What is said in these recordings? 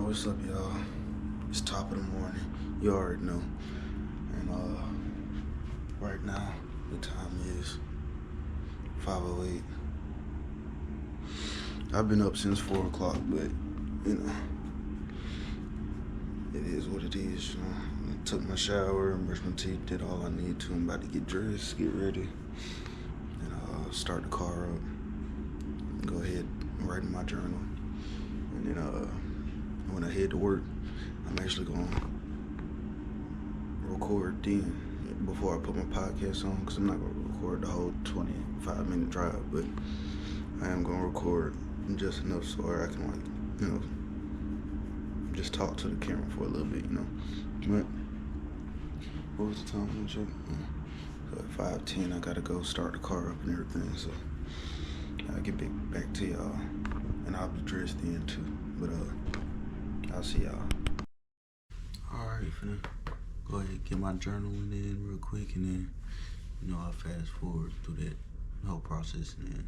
What's up, y'all? It's top of the morning. You already know. And right now the time is 5:08. I've been up since 4 o'clock, but you know, it is what it is. You know, I took my shower, brushed my teeth, did all I need to. I'm about to get dressed, get ready, and start the car up. Go ahead and write in my journal, and then when I head to work, I'm actually gonna record then before I put my podcast on, because I'm not gonna record the whole 25-minute drive, but I am gonna record just enough so I can, like, you know, just talk to the camera for a little bit, you know. But what was the time? So at 5:10, I gotta go start the car up and everything. So I'll get back to y'all, and I'll be dressed then too. But I'll see y'all. Alright, finna go ahead and get my journaling in real quick, and then, you know, I'll fast forward through that whole process, and then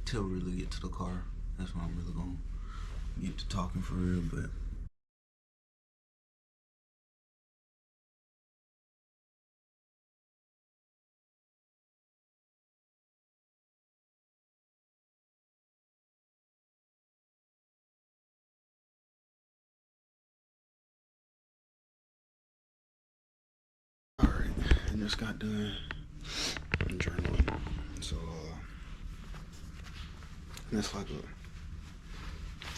till we really get to the car, that's when I'm really gonna get to talking for real. But alright, I just got done journaling. So that's like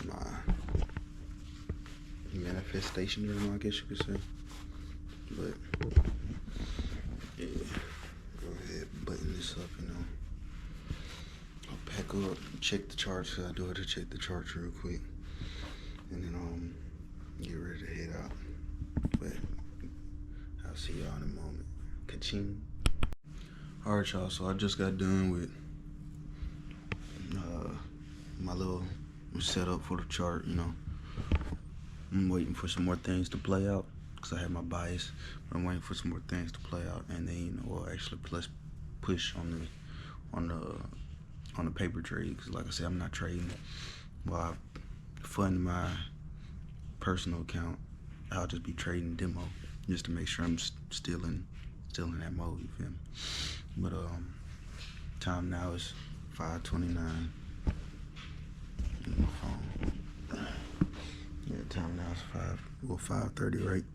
my manifestation journal, I guess you could say. But yeah, go ahead, button this up, you know. I'll pack up, check the charts, cause I do have to check the charts real quick, and then get ready to head out. But I'll see y'all in a moment. Ka-ching. Alright, y'all, so I just got done with my little setup for the chart, you know. I'm waiting for some more things to play out, because I have my bias, but I'm waiting for some more things to play out, and then, you know, we'll actually push on the paper trade, because like I said, I'm not trading. While I fund my personal account, I'll just be trading demo, just to make sure I'm still in that mode, you feel me? But time now is 5:29. My phone. Yeah, time now is 5:30, right?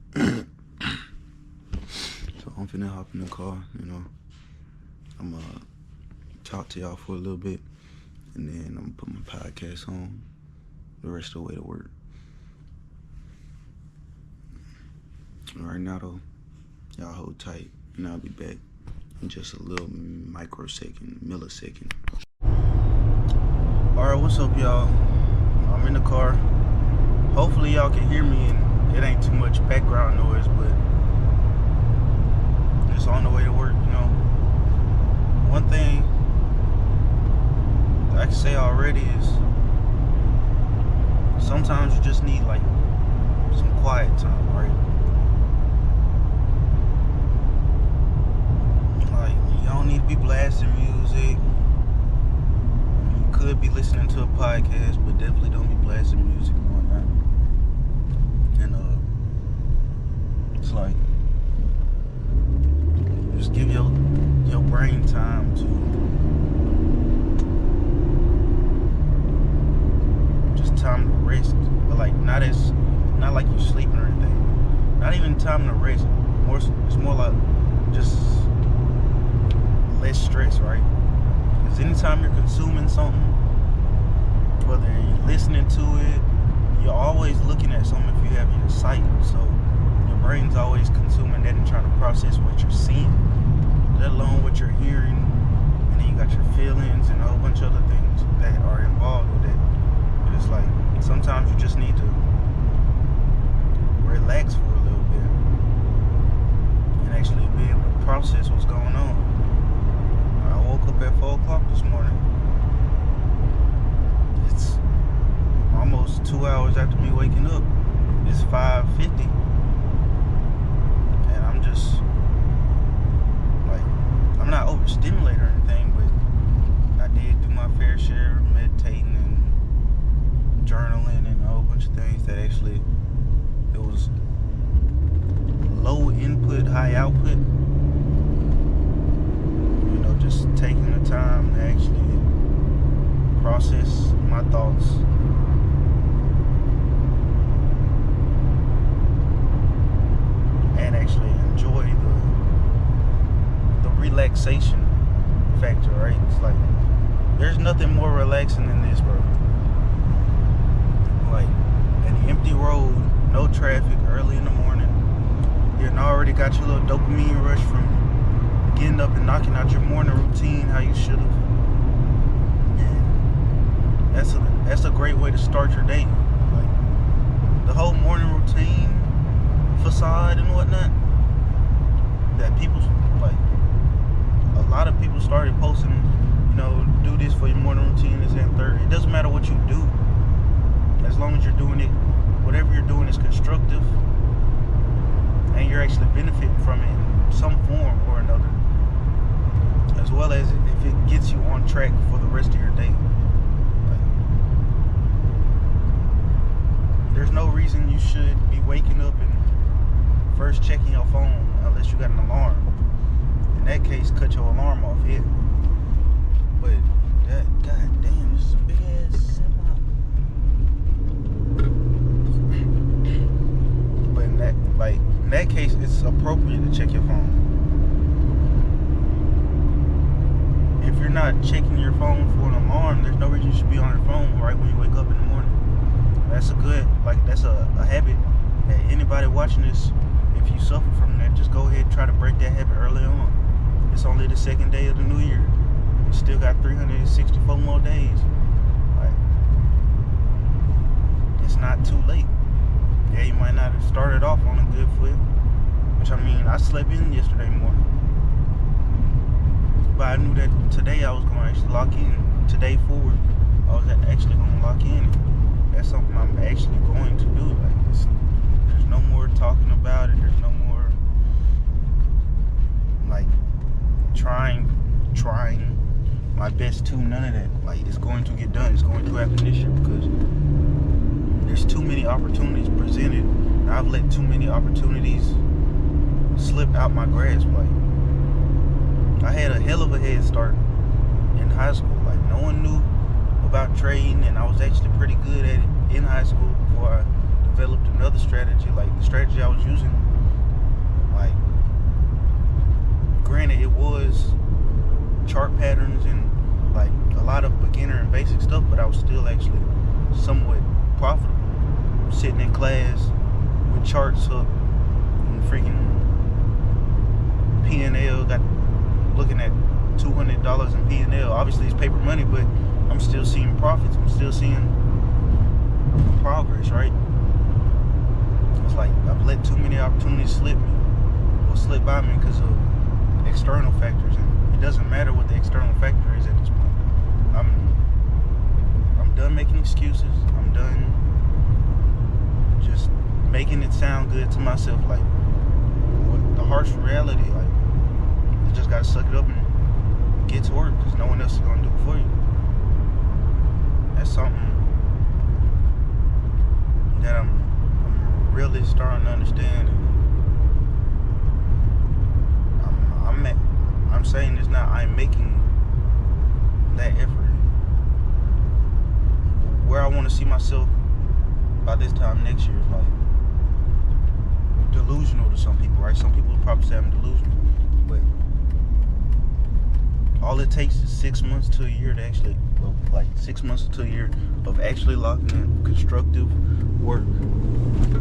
So I'm finna hop in the car, you know. I'm gonna talk to y'all for a little bit, and then I'm gonna put my podcast on the rest of the way to work. Right now though, y'all hold tight, and I'll be back in just a little millisecond. Alright, what's up, y'all? I'm in the car. Hopefully y'all can hear me and it ain't too much background noise, but it's on the way to work, you know. One thing I can say already is sometimes you just need, like, some quiet time, right? Like, you don't need to be blasting music. Could be listening to a podcast, but definitely don't be blasting music and whatnot. And it's like, just give your brain time to just time to rest, but like not like you're sleeping or anything. Not even time to rest. It's more like just less stress, right? Because anytime you're consuming something, whether you're listening to it, you're always looking at something if you have your sight. So your brain's always consuming that and trying to process what you're seeing, let alone what you're hearing. And then you got your feelings and a whole bunch of other things that are involved with it. But it's like, sometimes you just need to relax for a little bit and actually be able to process what's going on. I woke up at 4 o'clock this morning. It's almost 2 hours after me waking up. It's 5:50. And I'm just, like, I'm not overstimulated or anything, but I did do my fair share of meditating and journaling and a whole bunch bunch of things that actually, it was low input, high output. You know, just taking the time to actually process my thoughts. And actually enjoy the relaxation factor, right? It's like, there's nothing more relaxing than this, bro. Like, an empty road, no traffic, early in the morning. You already got your little dopamine rush from getting up and knocking out your morning routine how you should have. And that's a great way to start your day. Like, the whole morning routine facade and whatnot that people, like, a lot of people started posting, you know, do this for your morning routine, this and third. It doesn't matter what you do, as long as you're doing it, whatever you're doing is constructive and you're actually benefiting from it in some form or another, as well as if it gets you on track for the rest of your day. Like, there's no reason you should be waking up and first checking your phone unless you got an alarm. In that case, cut your alarm off, yeah. But that, goddamn, this is a big ass semi. But in that case, it's appropriate to check your phone. If you're not checking your phone for an alarm, there's no reason you should be on your phone right when you wake up in the morning. That's a habit that anybody watching this, if you suffer from that, just go ahead and try to break that habit early on. It's only the second day of the new year. We still got 364 more days. Like, it's not too late. Yeah, you might not have started off on a good foot, which, I mean, I slept in yesterday morning. But I knew that today I was going to actually lock in. Today forward, I was actually going to lock in. That's something I'm actually going to do. Like, there's no more talking about it. There's no more, like, trying my best to, none of that. Like, it's going to get done. It's going to happen this year because there's too many opportunities presented. And I've let too many opportunities slip out my grasp. Like, I had a hell of a head start in high school. Like, no one knew about trading, and I was actually pretty good at it in high school before I developed another strategy. Like, the strategy I was using, like, granted, it was chart patterns and like a lot of beginner and basic stuff, but I was still actually somewhat profitable. Sitting in class with charts up and freaking P&L, got looking at $200 in P&L. Obviously it's paper money, but I'm still seeing profits. I'm still seeing progress, right? It's like I've let too many opportunities slip by me because of external factors, and it doesn't matter what the external factor is at this point. I'm done making excuses. I'm done just making it sound good to myself. Like, with the harsh reality, like, you just gotta suck it up and get to work because no one else is gonna do it for you. That's something that I'm really starting to understand. I'm saying this now, I'm making that effort. Where I want to see myself by this time next year is like delusional to some people, right? Some people will probably say I'm delusional, but all it takes is 6 months to a year to actually, like 6 months to a year of actually locking in constructive work,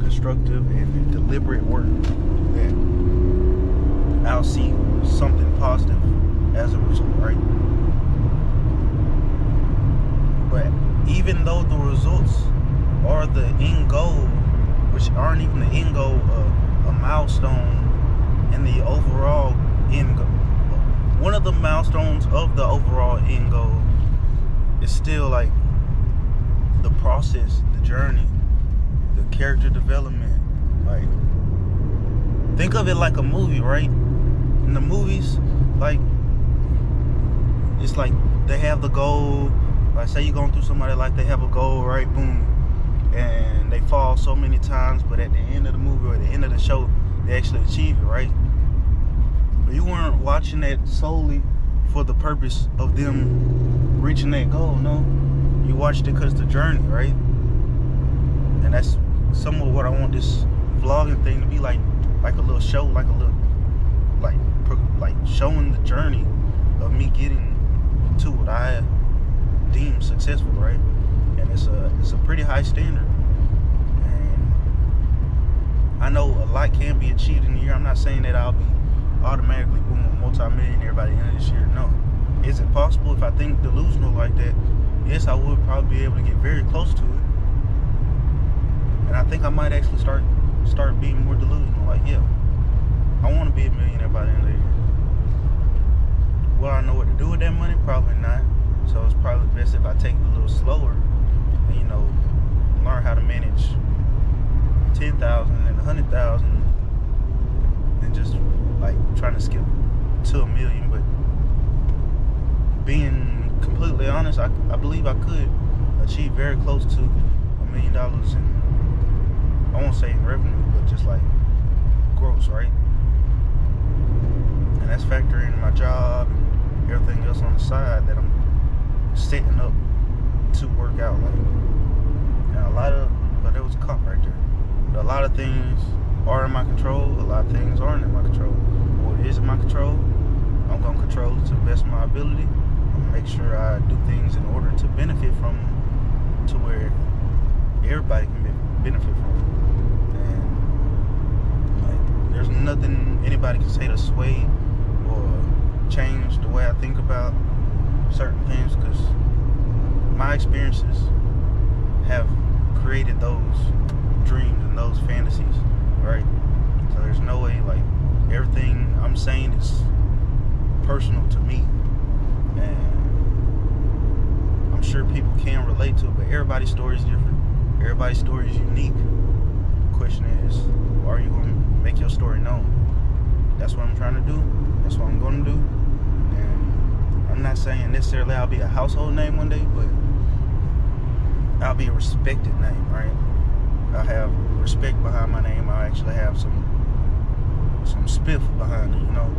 constructive and deliberate work, that I'll see something positive as a result, right? But even though the results are the end goal, which aren't even the end goal, a milestone in the overall end goal, one of the milestones of the overall end goal is still like the process, the journey, the character development. Like, think of it like a movie, right? In the movies, like, it's like they have the goal. Like, say you're going through somebody's life, they have a goal, right? Boom. And they fall so many times, but at the end of the movie or at the end of the show, they actually achieve it, right? But you weren't watching that solely for the purpose of them reaching that goal, no. You watched it because the journey, right? And that's somewhat what I want this vlogging thing to be like a little show, like a little, like showing the journey of me getting to what I deem successful, right? And it's a pretty high standard. And I know a lot can be achieved in a year. I'm not saying that I'll be automatically boom, multi-millionaire by the end of this year. No. Is it possible? If I think delusional like that, yes, I would probably be able to get very close to it. And I think I might actually start being more delusional. Like, yeah, I want to be a millionaire by the end of the year. Will I know what to do with that money? Probably not. So it's probably best if I take it a little slower and, you know, learn how to manage 10,000 and 100,000 and just like trying to skip to $1 million. But being completely honest, I believe I could achieve very close to $1 million in, I won't say in revenue, but just like gross, right? And that's factoring my job and everything else on the side that I'm setting up to work out. Like, and but there was a comp right there. But a lot of things are in my control. A lot of things aren't in my control. What is in my control, I'm gonna control it to the best of my ability. I'm gonna make sure I do things in order to benefit from, to where everybody can benefit from. And like, there's nothing anybody can say to sway or change the way I think about certain things, because my experiences have created those dreams and those fantasies, right? So there's no way, like, everything I'm saying is personal to me, and I'm sure people can relate to it, but everybody's story is different. Everybody's story is unique. The question is, are you going to make your story known? That's what I'm trying to do. That's what I'm going to do. And I'm not saying necessarily I'll be a household name one day, but I'll be a respected name, right? I have respect behind my name. I actually have some spiff behind it, you know.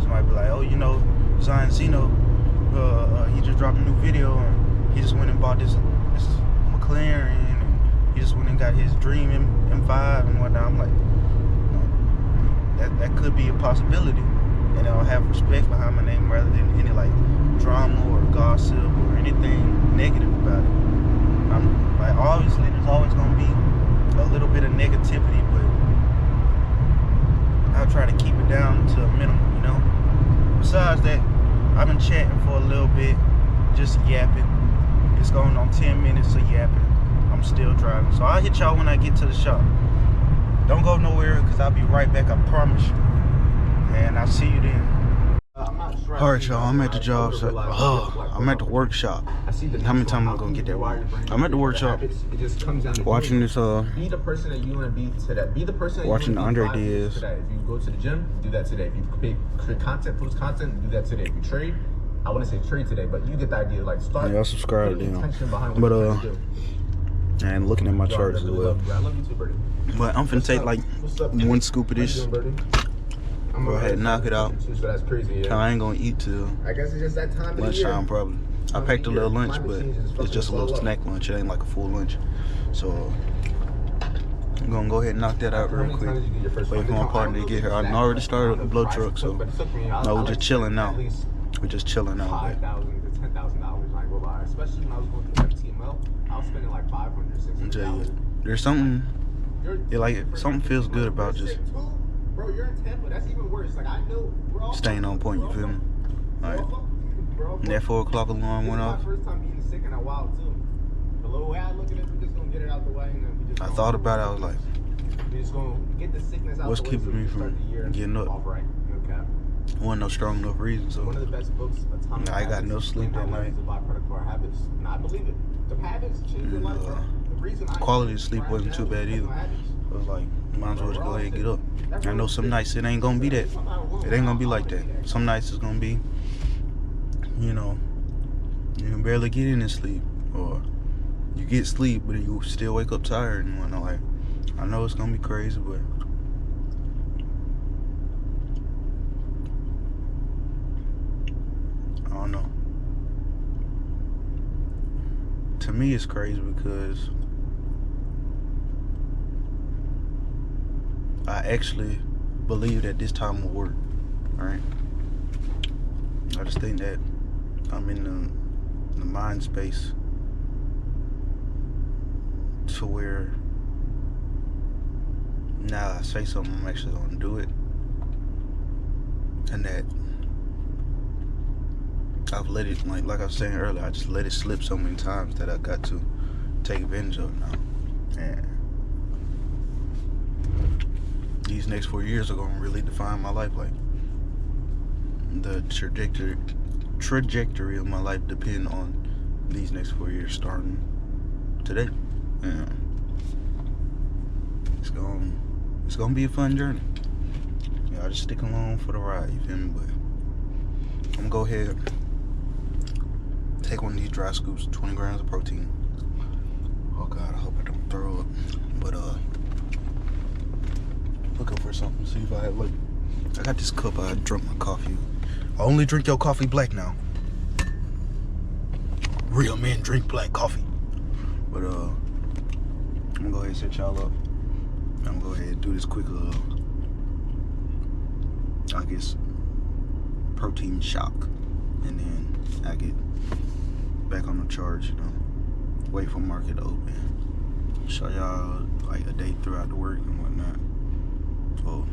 Somebody be like, oh, you know, Zion Zeno, he just dropped a new video and he just went and bought this McLaren and he just went and got his dream M5 and whatnot. I'm like, that could be a possibility, and I'll have respect behind my name rather than any like drama or gossip or anything negative about it. I'm like, obviously there's always gonna be a little bit of negativity, but I'll try to keep it down to a minimum, you know. Besides that, I've been chatting for a little bit, just yapping. It's going on 10 minutes of yapping. I'm still driving, so I'll hit y'all when I get to the shop. Don't go nowhere, because I'll be right back, I promise you. And I'll see you then. Alright, y'all, I'm at the job site. I'm at the workshop. How many times am I gonna get that wrong? I'm at the workshop watching this be the person that you want to be today. Be the person that watching you the want to be Andre Diaz. today. If you go to the gym, do that today. If you create content, post content, do that today. If you trade, I want to say trade today, but you get the idea. Like, start. Yeah, I'll subscribe to them. But and looking at my charts as well. I love you too, Birdie. But I'm finna take like one scoop of this. Go ahead and knock it out. That's crazy, yeah. I ain't gonna eat till I guess it's just that time lunchtime probably. I packed a little lunch, but it's just a little snack lunch. It ain't like a full lunch. So I'm gonna go ahead and knock that out real quick. Wait for my partner to get here. I already started the blow truck, so no, we're just chilling now. We're just chilling now. $5,000 to $10,000, like, well, especially when I was going through FTML, I was spending like $500, $600. There's something, something feels good about just Bro, you're in Tampa. That's even worse. Like, I know staying on point. You feel me? Alright. That 4 o'clock alarm went off. First time being sick in a while too. The little way I look at it, we're just gonna get it out the way, and then we just. I thought about it. I was like, we're just gonna get the sickness out. What's the way keeping me from getting up? Right. Okay. Wasn't no strong enough reason. So one of the best books. I got no sleep that night. Habits. And I believe it. The habits change your life. The reason quality of sleep wasn't too bad either. I was like, might as well just go ahead and get up. I know some nights it ain't gonna be that. It ain't gonna be like that. Some nights it's gonna be, you know, you can barely get in and sleep, or you get sleep, but you still wake up tired and whatnot. Like, I know it's gonna be crazy, but I don't know. To me, it's crazy because I actually believe that this time will work. All right. I just think that I'm in the mind space to where now I say something, I'm actually gonna do it, and that I've let it, like I was saying earlier, I just let it slip so many times that I got to take advantage of it now. And these next 4 years are gonna really define my life. Like, the trajectory of my life depend on these next 4 years starting today. And it's gonna be a fun journey. Y'all just stick along for the ride, you feel me? But I'm gonna go ahead, take one of these dry scoops, 20 grams of protein. Oh God, I hope I don't throw up. But look up for something, see if I have, like, I got this cup, I drunk my coffee. I only drink your coffee black now. Real men drink black coffee. But I'm gonna go ahead and set y'all up. I'm gonna go ahead and do this quick I guess protein shock, and then I get back on the charge, you know, wait for market to open, show y'all like a day throughout the work and whatnot, or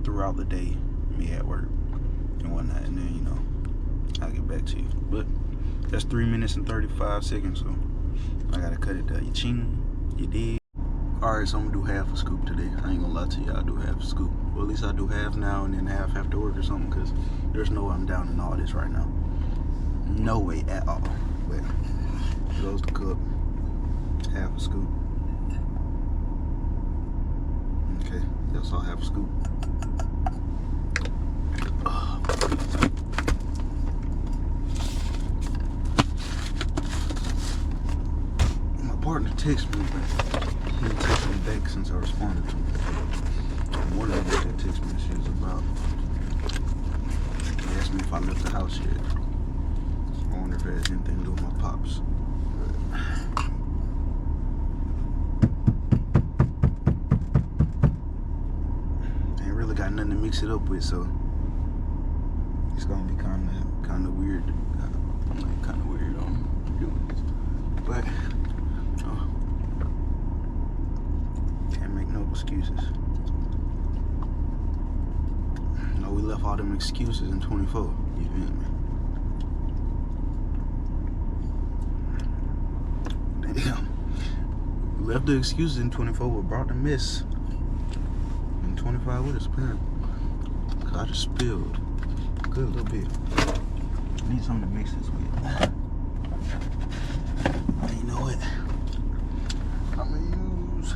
throughout the day, me at work and whatnot, and then, you know, I'll get back to you. But that's 3 minutes and 35 seconds, so I gotta cut it down. You dig? Alright, so I'm gonna do half a scoop today. I ain't gonna lie to you, I do half a scoop. Well, at least I do half now and then half after work or something, because there's no way I'm down in all this right now. No way at all. But here goes the cup. Half a scoop. Okay, that's all, half a scoop. My partner texted me, but he didn't text me back since I responded to him. I'm wondering what that text message is about. He asked me if I left the house yet. I wonder if it has anything to do with my pops. Ain't really got nothing to mix it up with, so it's gonna be kind of weird. Kind of weird on doing this, but can't make no excuses. No, we left all them excuses in 24. You feel me? Damn. We left the excuses in 24, but brought the mess in 25 with us, apparently. Cause I just spilled a good little bit. Need something to mix this with. You know what? I'm gonna use.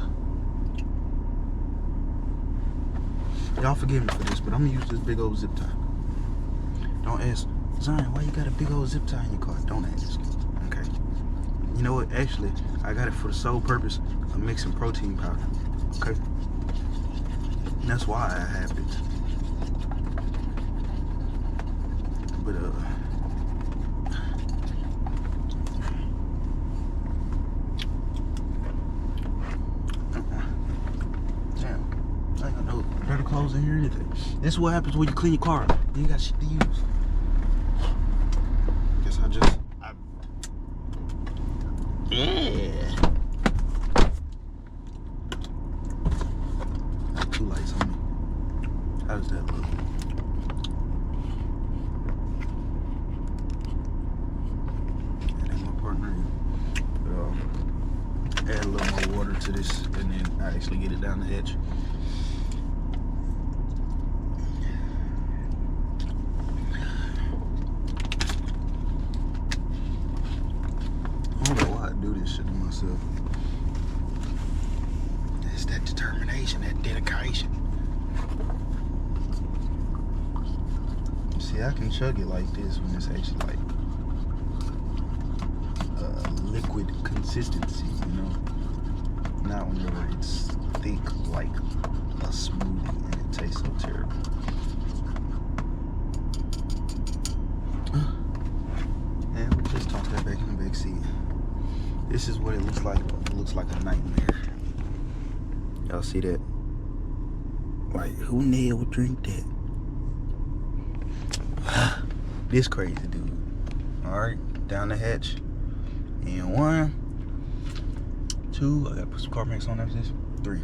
Y'all forgive me for this, but I'm gonna use this big old zip tie. Don't ask, Zion, why you got a big old zip tie in your car? Don't ask. Okay. You know what? Actually, I got it for the sole purpose of mixing protein powder. Okay. And that's why I have it. But damn, I ain't got no better clothes in here or anything. This is what happens when you clean your car. You ain't got shit to use. Guess yeah. Two lights on me. How does that look? That ain't my partner. Add a little more water to this, and then I actually get it down the hatch. I don't know why I do this shit to myself. It's that determination, that dedication. See, I can chug it like this when it's actually like liquid consistency, you know? Not whenever it's thick like a smoothie and it tastes so terrible. And we just tossed that back in the back seat. This is what it looks like. It looks like a nightmare. Y'all see that? Like, who in the hell would drink that? This crazy dude. Alright, down the hatch. And 1, 2, I gotta put some car mats on after this. 3.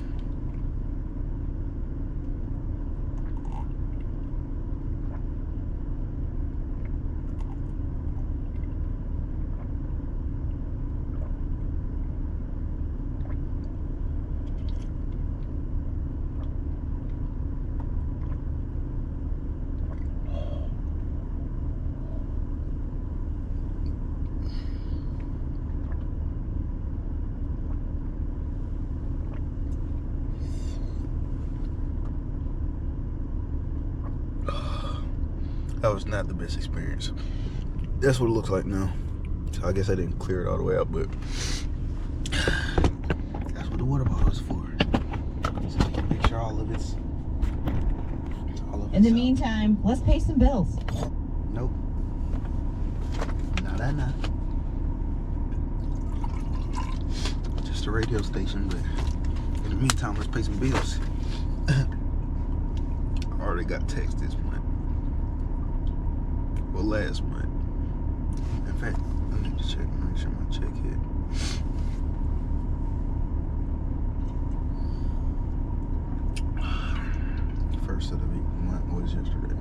That was not the best experience. That's what it looks like now. So I guess I didn't clear it all the way out, but that's what the water bottle is for. So you can make sure all of it's in the meantime, let's pay some bills. Nope. Not that not. Just a radio station, but in the meantime, let's pay some bills. I already got text this month. Well, last month. In fact, I need to check, make sure my check hit. First of the week, month was yesterday.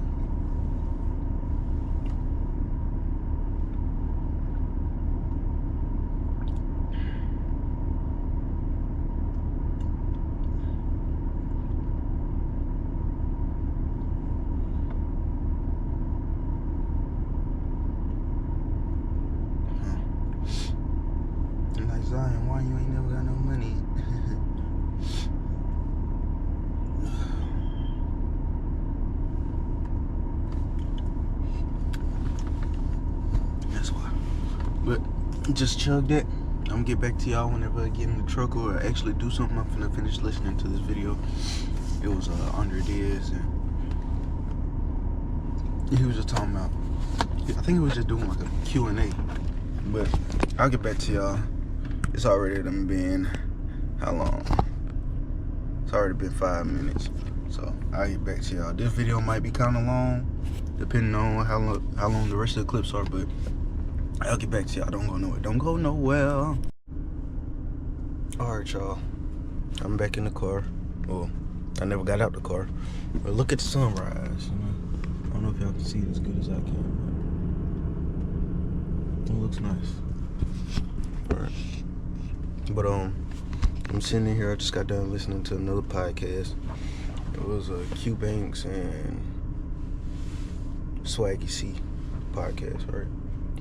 Zion, why you ain't never got no money? That's why. But just chug that. I'm gonna get back to y'all whenever I get in the truck or actually do something. I'm finna finish listening to this video. It was Andre Diaz, and he was just talking about, I think he was just doing like a Q&A. But I'll get back to y'all. It's already been, how long? It's already been 5 minutes. So I'll get back to y'all. This video might be kind of long, depending on how long the rest of the clips are, but I'll get back to y'all. Don't go nowhere. Don't go nowhere. Alright, y'all. I'm back in the car. Well, I never got out the car. But look at the sunrise. You know? I don't know if y'all can see it as good as I can, but it looks nice. Alright. But I'm sitting in here. I just got done listening to another podcast. It was Q Banks and Swaggy C podcast, right?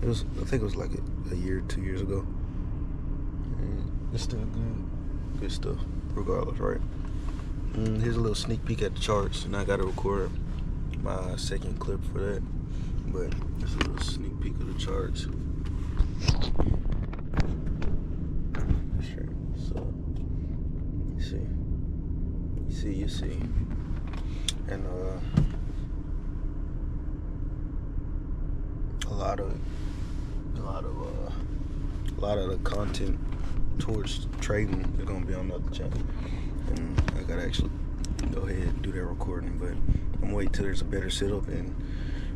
It was, I think it was like a year, 2 years ago. And it's still good stuff, regardless, right? Here's a little sneak peek at the charts, and I got to record my second clip for that. But it's a little sneak peek of the charts. So, you see, and a lot of the content towards trading is gonna be on the other channel, and I gotta actually go ahead and do that recording. But I'm waiting till there's a better setup, and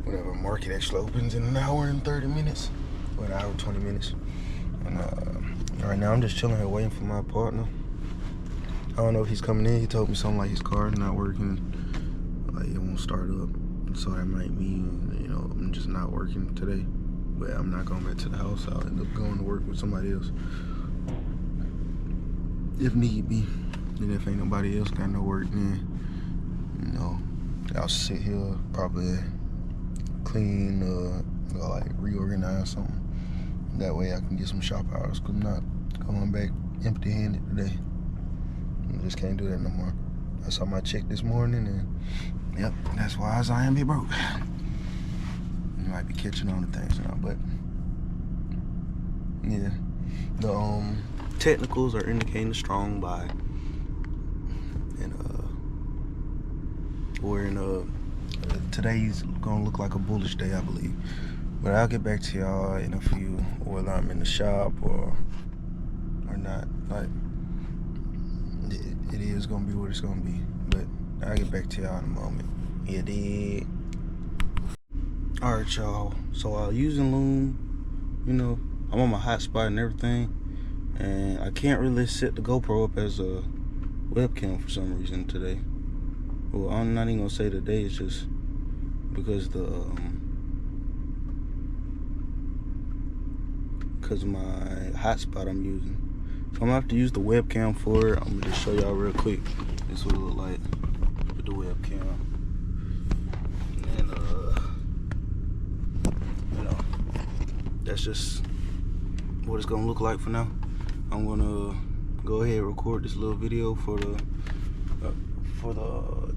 whenever market actually opens in an hour and 30 minutes, or an hour and 20 minutes. And right now I'm just chilling here waiting for my partner. I don't know if he's coming in. He told me something like his car is not working, like it won't start up. So that might mean, you know, I'm just not working today. But I'm not going back to the house. I'll end up going to work with somebody else, if need be. And if ain't nobody else got no work, then, you know, I'll sit here, probably clean, like reorganize something. That way I can get some shop hours, because I'm not going back empty-handed today. I just can't do that no more. I saw my check this morning, and yep, that's why I am broke. You might be catching on to things now, but yeah. The technicals are indicating strong by, and today's gonna look like a bullish day, I believe. But I'll get back to y'all in a few, whether I'm in the shop or not. Like, it is gonna be what it's gonna be. But I'll get back to y'all in a moment. Yeah, did. Alright, y'all. So using Loom, you know, I'm on my hotspot and everything, and I can't really set the GoPro up as a webcam for some reason today. Well, I'm not even gonna say today. It's just because because of my hotspot I'm using. So I'm gonna have to use the webcam for it. I'm gonna just show y'all real quick. This is what it look like with the webcam. And you know, that's just what it's gonna look like for now. I'm gonna go ahead and record this little video for the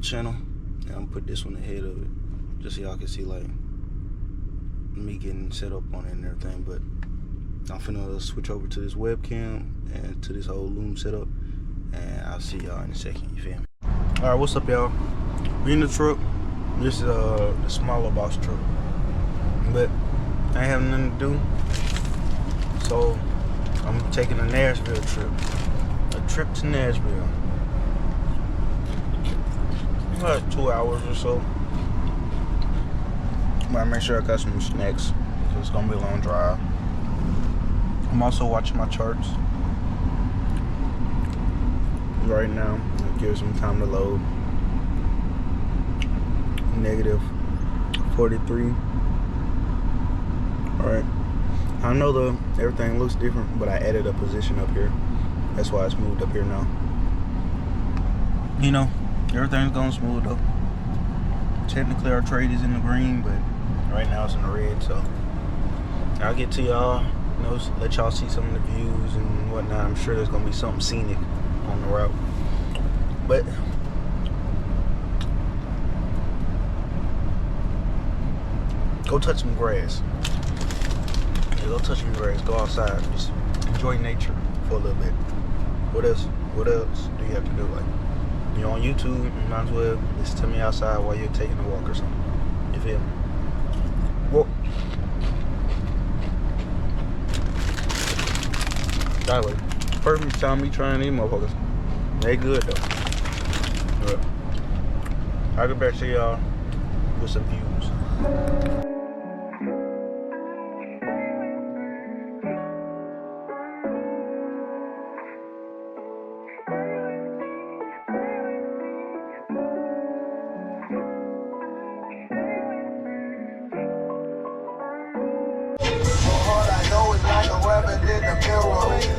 channel, and I'm gonna put this one ahead of it just so y'all can see like me getting set up on it and everything. But I'm finna switch over to this webcam and to this whole Loom setup, and I'll see y'all in a second. You feel me? All right, what's up, y'all? We in the truck. This is the smaller box truck, but I ain't having nothing to do, so I'm taking a Nashville trip. A trip to Nashville. About 2 hours or so. Might make sure I got some snacks, because it's gonna be a long drive. I'm also watching my charts right now. It gives some time to load. Negative 43. Alright. I know everything looks different, but I added a position up here. That's why it's moved up here now. You know, everything's going smooth though. Technically our trade is in the green, but right now it's in the red, so I'll get to y'all, you know, let y'all see some of the views and whatnot. I'm sure there's gonna be something scenic on the route. But go touch some grass. Yeah, go touch some grass. Go outside. Just enjoy nature for a little bit. What else do you have to do? Like, you're on YouTube, you might as well listen to me outside while you're taking a walk or something. You feel me? Whoa. Anyway, first time me trying these motherfuckers. They good though. But I'll get back to y'all with some views.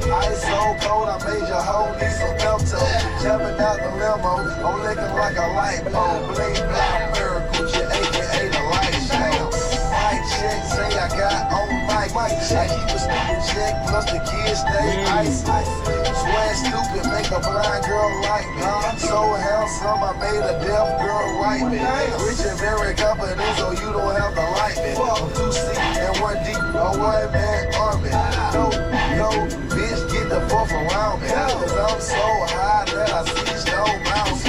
Ice so cold, I made your hoe need some Pepto. Jumping out the limo, I'm looking like a light pole. Bling, black, miracle, aka the light show. Mic check, say I got on mic. I keep a stupid check, plus the kids stay ice. Swear stupid, make a blind girl like me. So handsome, I made a deaf girl like me. Rich and very confident, so you don't have to like me. 2C and 1D, a one-man army. No, bitch, get the fuck around me. Cause I'm so high that I see stone mountains.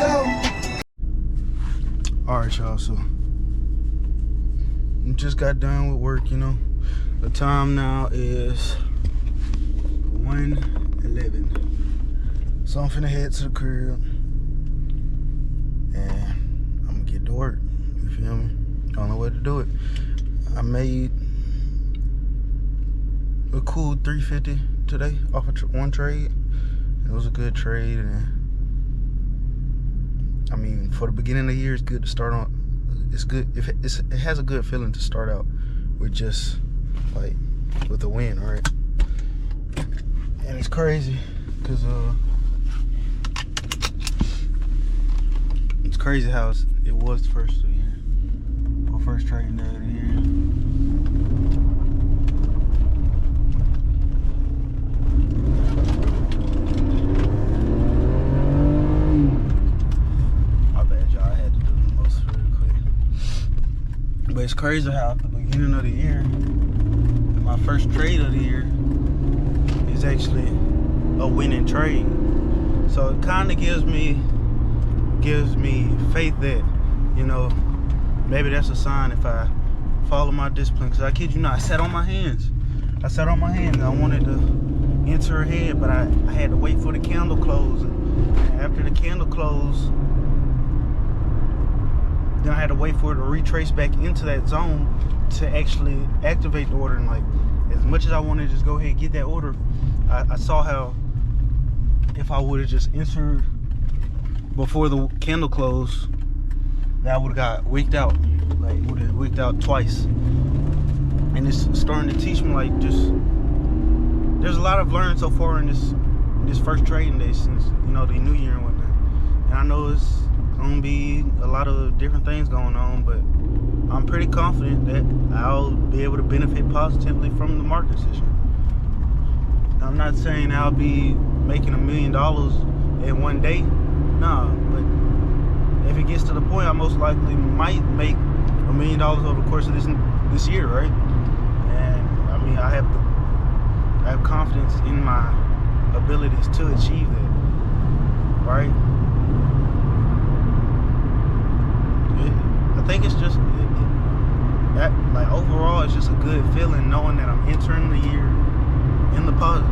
Go. Alright, y'all, so just got done with work, you know. The time now is 1:11. So I'm finna head to the crib and I'm gonna get to work. You feel me? Don't know where to do it. I made a cool $350 today off of one trade. It was a good trade, and I mean, for the beginning of the year, it's good to start on. It's good if it has a good feeling to start out with just like with a win, right? And it's crazy because it's crazy how it was the first of the year, or first trading day of the year. But it's crazy how at the beginning of the year, the my first trade of the year is actually a winning trade. So it kind of gives me faith that, you know, maybe that's a sign if I follow my discipline. Because I kid you not, I sat on my hands. I wanted to enter ahead, but I had to wait for the candle close. And after the candle closed, then I had to wait for it to retrace back into that zone to actually activate the order. And like, as much as I wanted to just go ahead and get that order, I saw how if I would have just entered before the candle closed, that I would have got wicked out. Like, would have wicked out twice. And it's starting to teach me, like, just there's a lot I've learned so far in this first trading day since, you know, the new year and whatnot. And I know it's gonna be a lot of different things going on, but I'm pretty confident that I'll be able to benefit positively from the market session. I'm not saying I'll be making $1 million in one day, nah, but if it gets to the point, I most likely might make $1 million over the course of this year, right? And I mean, I have confidence in my abilities to achieve that, right? I think it's just that, like, overall, it's just a good feeling knowing that I'm entering the year in the positive,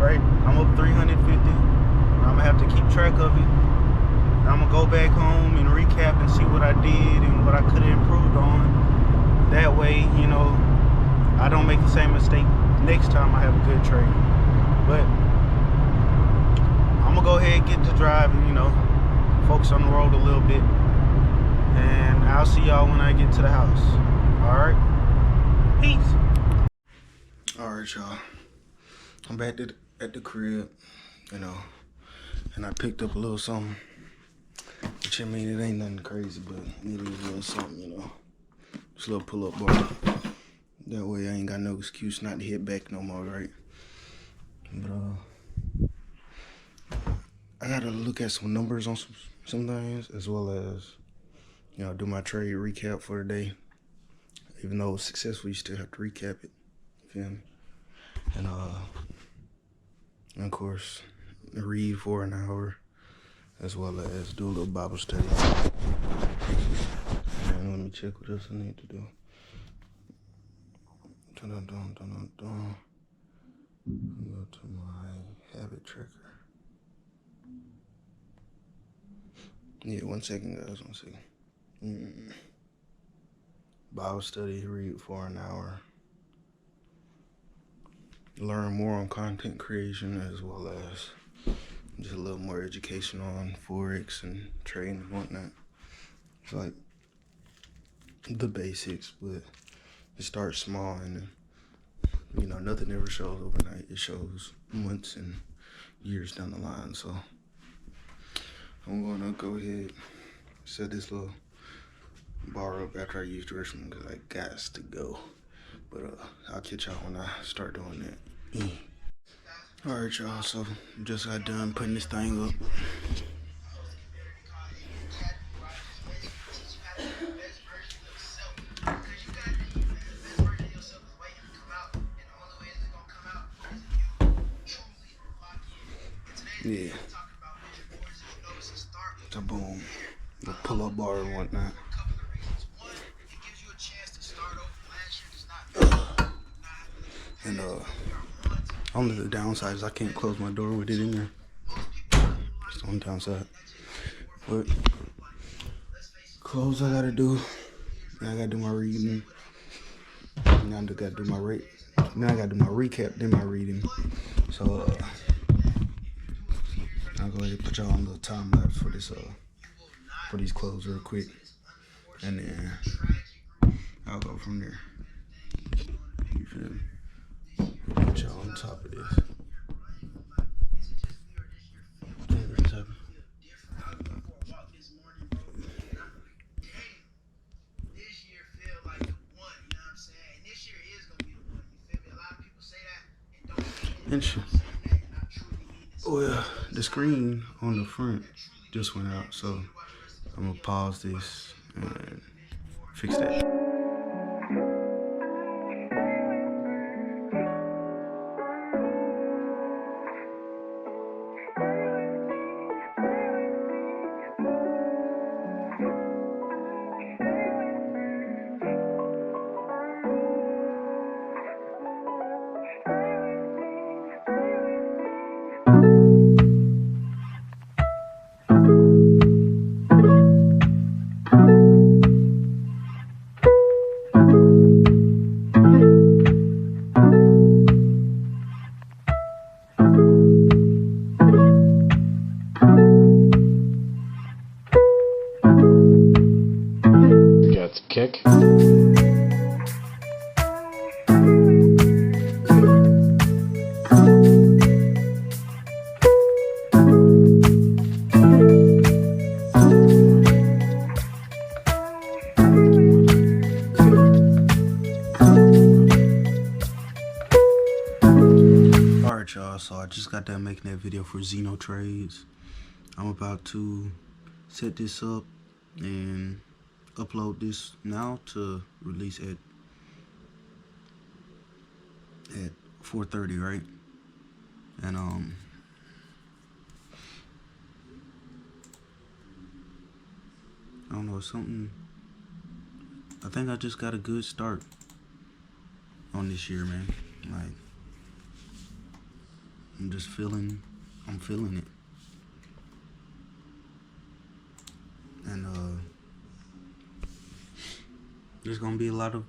right? I'm up 350. I'm gonna have to keep track of it. And I'm gonna go back home and recap and see what I did and what I could have improved on. That way, you know, I don't make the same mistake next time I have a good trade. But I'm gonna go ahead and get to driving, you know, focus on the road a little bit. And I'll see y'all when I get to the house. Alright? Peace. Alright, y'all. I'm back at the crib, you know, and I picked up a little something. Which, I mean, it ain't nothing crazy, but it is a little something, you know. Just a little pull-up bar. That way I ain't got no excuse not to hit back no more, right? But, I gotta look at some numbers on some things, as well as, you know, do my trade recap for the day. Even though it's successful, you still have to recap it. You feel me? And of course, read for an hour, as well as do a little Bible study. And let me check what else I need to do. Go to my habit tracker. Yeah, 1 second, guys, 1 second. Bible study, read for an hour. Learn more on content creation, as well as just a little more education on Forex and trading and whatnot. It's like the basics, but it starts small, and you know, nothing ever shows overnight. It shows months and years down the line. So I'm gonna go ahead, set this little bar up after I use the restroom because I got to go. But I'll catch y'all when I start doing that. Alright, y'all, so just got done putting this thing up. Yeah. So boom. The pull-up bar and whatnot. And only the downside is I can't close my door with it in there. It's the only downside. But clothes I gotta do. Then I gotta do my reading. Now I gotta do my Then I gotta do my recap, then my reading. So I'll go ahead and put y'all on a little time lapse for this for these clothes real quick. And then I'll go from there. You feel me? Put y'all on top of this. And shit. Well, the screen on the front just went out, so I'm gonna pause this and fix that. Got the kick. Alright, y'all, so I just got done making that video for Zeno Trades. I'm about to set this up and upload this now to release at 4:30, right? And I don't know, something. I think I just got a good start on this year, man. Like, I'm feeling it. And there's gonna be a lot of,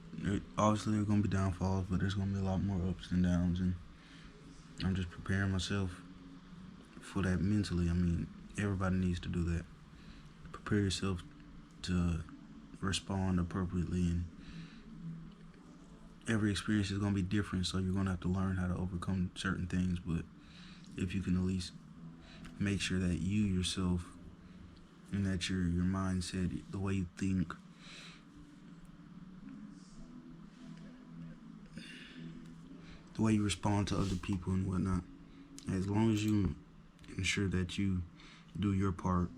obviously there's gonna be downfalls, but there's gonna be a lot more ups and downs, and I'm just preparing myself for that mentally. I mean, everybody needs to do that. Prepare yourself to respond appropriately, and every experience is gonna be different, so you're gonna have to learn how to overcome certain things. But if you can at least make sure that you yourself and that your mindset, the way you think, the way you respond to other people and whatnot, as long as you ensure that you do your part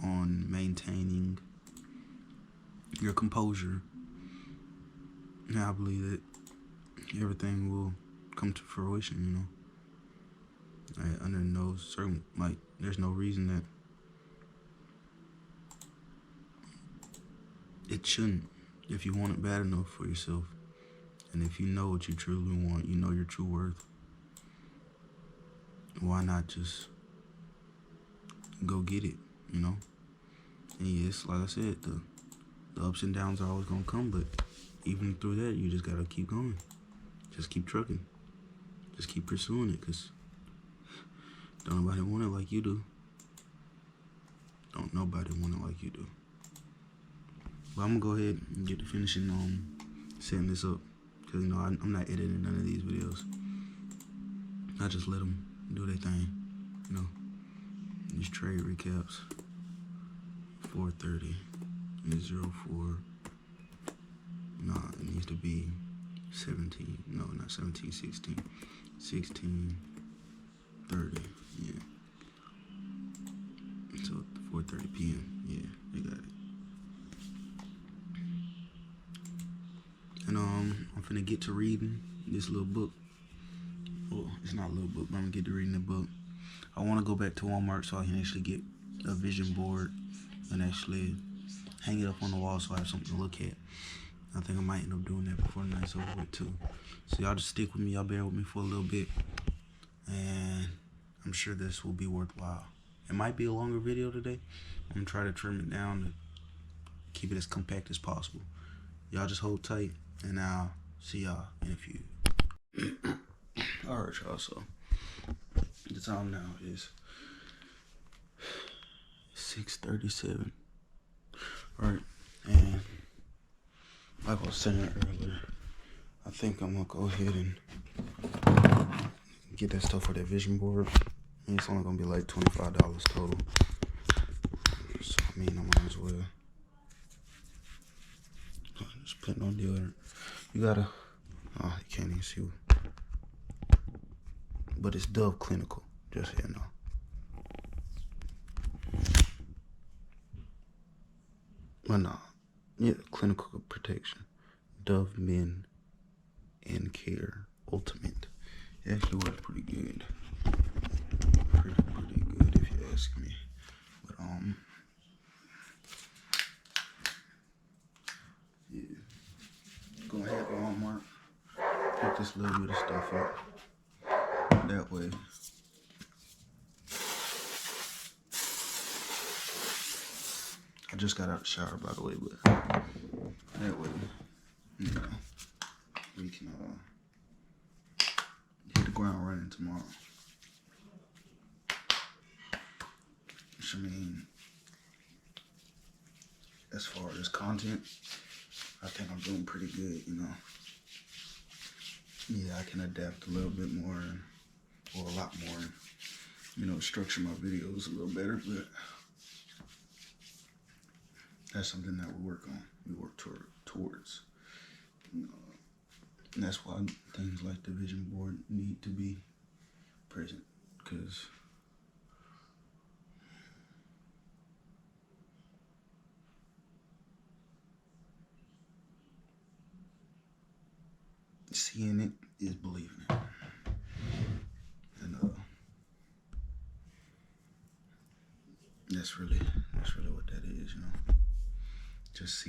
on maintaining your composure, I believe that everything will come to fruition, you know. Under no certain, like, there's no reason that it shouldn't, if you want it bad enough for yourself. And if you know what you truly want, you know your true worth, why not just go get it, you know? And yes, like I said, the ups and downs are always gonna come, but even through that, you just gotta keep going. Just keep trucking. Just keep pursuing it, because don't nobody want it like you do. Don't nobody want it like you do. But I'm gonna go ahead and get to finishing setting this up, because, you know, I'm not editing none of these videos. I just let them do their thing, you know. These trade recaps. 4:30 is 04. Nah, it needs to be 17. No, not 17, 16. 16:30. Yeah. So 4:30 p.m. Yeah, they got it. And I'm finna get to reading this little book. Well, it's not a little book, but I'm gonna get to reading the book. I want to go back to Walmart so I can actually get a vision board and actually hang it up on the wall so I have something to look at. I think I might end up doing that before the night's over with too. So y'all just stick with me, y'all bear with me for a little bit, and I'm sure this will be worthwhile. It might be a longer video today. I'm gonna try to trim it down to keep it as compact as possible. Y'all just hold tight, and I'll see y'all in a few. Alright, y'all, so the time now is 6:37. Alright, and like I was saying earlier, I think I'm gonna go ahead and get that stuff for that vision board. And it's only gonna be like $25 total. So I mean, I might as well just put on deodorant. You gotta, oh, you can't even see, but it's Dove Clinical, just so you know. Well, no, yeah, clinical protection. Dove Men and Care Ultimate. It actually works pretty good. Pretty good if you ask me. But yeah. Go ahead, Walmart. Pick this little bit of stuff up. That way I just got out of the shower, by the way, but that way, you know, we can hit the ground running tomorrow. Which, I mean, as far as content, I think I'm doing pretty good, you know. Yeah, I can adapt a little bit more, or a lot more, you know, structure my videos a little better, but that's something that we work on. We work towards. You know, and that's why things like the vision board need to be present, because seeing it is believing it. And that's really what that is, you know. Just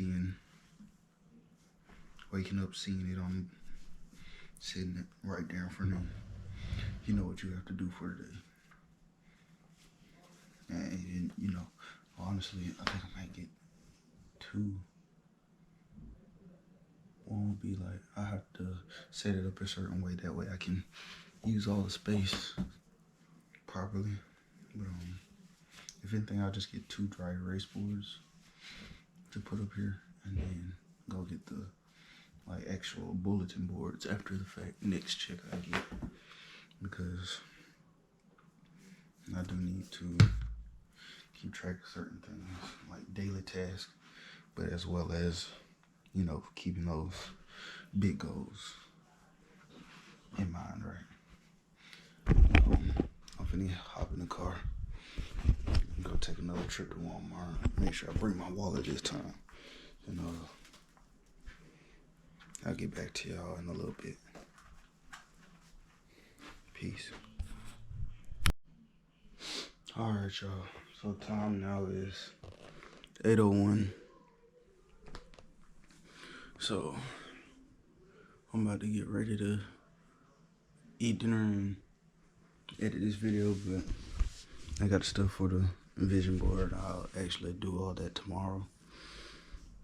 waking up, seeing it on, sitting it right there in front of you. You know what you have to do for the day. And you know, honestly, I think I might get 2. One would be like, I have to set it up a certain way, that way I can use all the space properly. But if anything, I'll just get 2 dry erase boards to put up here, and then go get the like actual bulletin boards after the fact, next check I get, because I do need to keep track of certain things like daily tasks, but as well as, you know, keeping those big goals in mind, right? I'm finna hop in the car and go take another trip to Walmart. Make sure I bring my wallet this time. And I'll get back to y'all in a little bit. Peace. Alright, y'all. So time now is 8:01. So I'm about to get ready to eat dinner and edit this video, but I got stuff for the vision board. I'll actually do all that tomorrow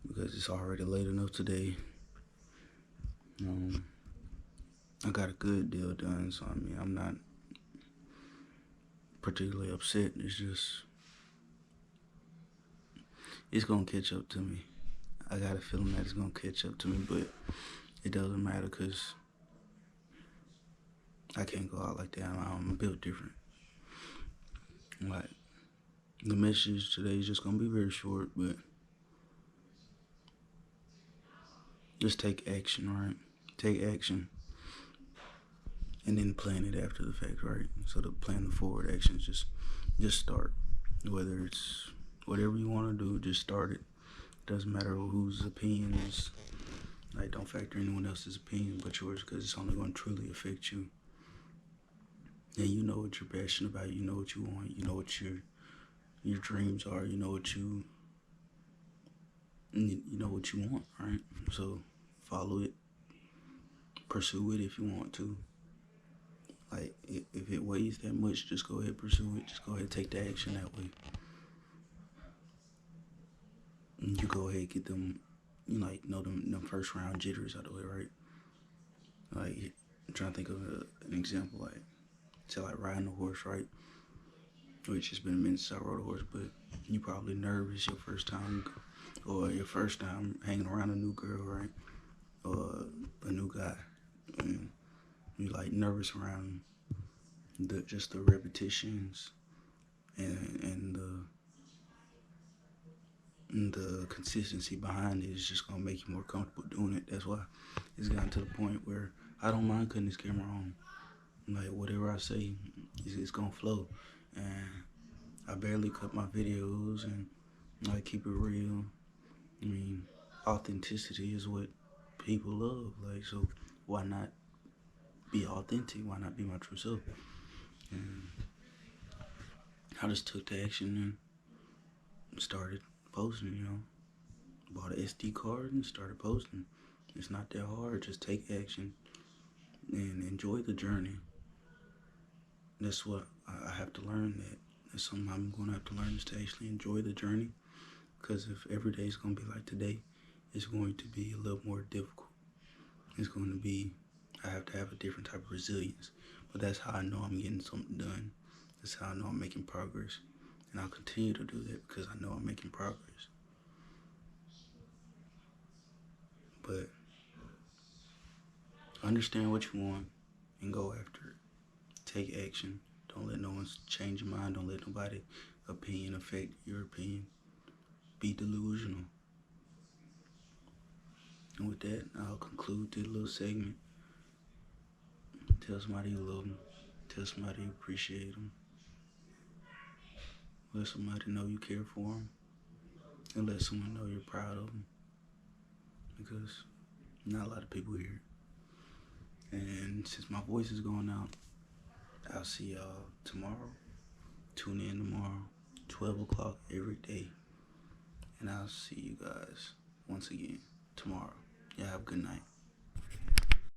because it's already late enough today. I got a good deal done, so I mean, I'm not particularly upset. It's just, it's gonna catch up to me. I got a feeling that it's gonna catch up to me, but it doesn't matter because I can't go out like that. I'm built different. Like, the message today is just gonna be very short, but just take action, right? Take action. And then plan it after the fact, right? So to plan the forward actions, just start. Whether it's whatever you want to do, just start it. Doesn't matter whose opinions, like, don't factor anyone else's opinion but yours, because it's only going to truly affect you. And you know what you're passionate about, you know what you want, you know what your dreams are, you know what you want, right? So follow it, pursue it if you want to. Like, if it weighs that much, just go ahead, pursue it. Just go ahead, take the action that way. And you go ahead, get them, them first round jitters out of the way, right? Like, I'm trying to think of an example, like, say like riding a horse, right? Which has been a minute since I rode a horse, but you probably nervous your first time, or your first time hanging around a new girl, right? Or a new guy. And you like nervous around just the repetitions and the consistency behind it is just gonna make you more comfortable doing it. That's why it's gotten to the point where I don't mind cutting this camera on. Like, whatever I say, it's gonna flow. And I barely cut my videos, and I keep it real. I mean, authenticity is what people love. Like, so why not be authentic? Why not be my true self? And I just took the action and started posting, Bought an SD card and started posting. It's not that hard. Just take action and enjoy the journey. That's what I have to learn. That's something I'm going to have to learn, is to actually enjoy the journey. Because if every day is going to be like today, it's going to be a little more difficult. It's going to be, I have to have a different type of resilience. But that's how I know I'm getting something done. That's how I know I'm making progress. And I'll continue to do that because I know I'm making progress. But understand what you want and go after it. Take action. Don't let no one change your mind. Don't let nobody opinion affect your opinion. Be delusional. And with that, I'll conclude this little segment. Tell somebody you love them. Tell somebody you appreciate them. Let somebody know you care for them. And let someone know you're proud of them. Because not a lot of people hear it. And since my voice is going out, I'll see y'all tomorrow. Tune in tomorrow, 12 o'clock every day. And I'll see you guys once again tomorrow. Y'all have a good night.